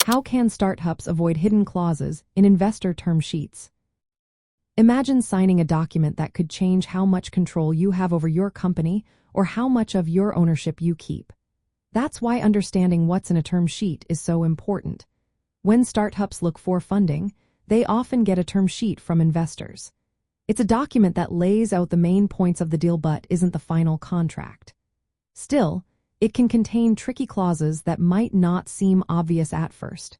How can startups avoid hidden clauses in investor term sheets? Imagine signing a document that could change how much control you have over your company or how much of your ownership you keep. That's why understanding what's in a term sheet is so important. When startups look for funding, they often get a term sheet from investors. It's a document that lays out the main points of the deal but isn't the final contract. Still, it can contain tricky clauses that might not seem obvious at first.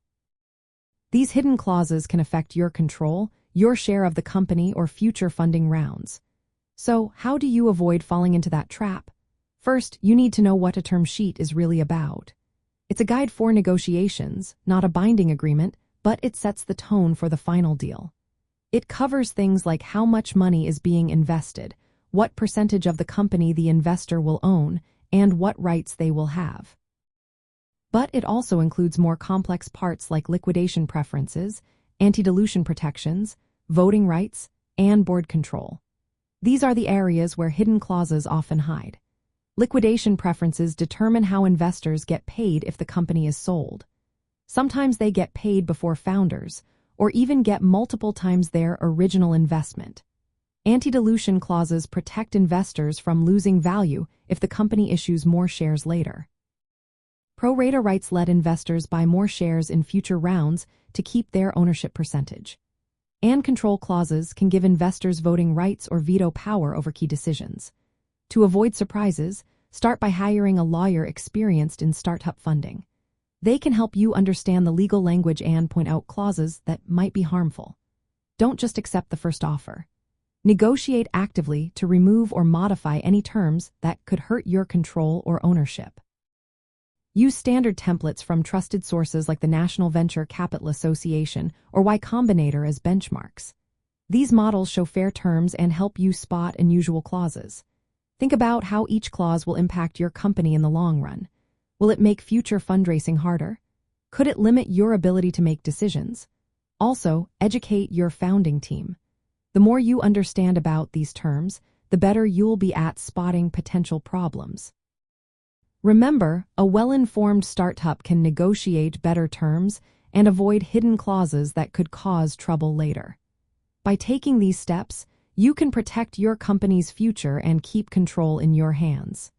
These hidden clauses can affect your control, your share of the company, or future funding rounds. So, how do you avoid falling into that trap? First, you need to know what a term sheet is really about. It's a guide for negotiations, not a binding agreement, but it sets the tone for the final deal. It covers things like how much money is being invested, what percentage of the company the investor will own, and what rights they will have. But it also includes more complex parts like liquidation preferences, anti-dilution protections, voting rights, and board control. These are the areas where hidden clauses often hide. Liquidation preferences determine how investors get paid if the company is sold. Sometimes they get paid before founders, or even get multiple times their original investment. Anti-dilution clauses protect investors from losing value if the company issues more shares later. Pro rata rights let investors buy more shares in future rounds to keep their ownership percentage. And control clauses can give investors voting rights or veto power over key decisions. To avoid surprises, start by hiring a lawyer experienced in startup funding. They can help you understand the legal language and point out clauses that might be harmful. Don't just accept the first offer. Negotiate actively to remove or modify any terms that could hurt your control or ownership. Use standard templates from trusted sources like the National Venture Capital Association or Y Combinator as benchmarks. These models show fair terms and help you spot unusual clauses. Think about how each clause will impact your company in the long run. Will it make future fundraising harder? Could it limit your ability to make decisions? Also, educate your founding team. The more you understand about these terms, the better you'll be at spotting potential problems. Remember, a well-informed startup can negotiate better terms and avoid hidden clauses that could cause trouble later. By taking these steps, you can protect your company's future and keep control in your hands.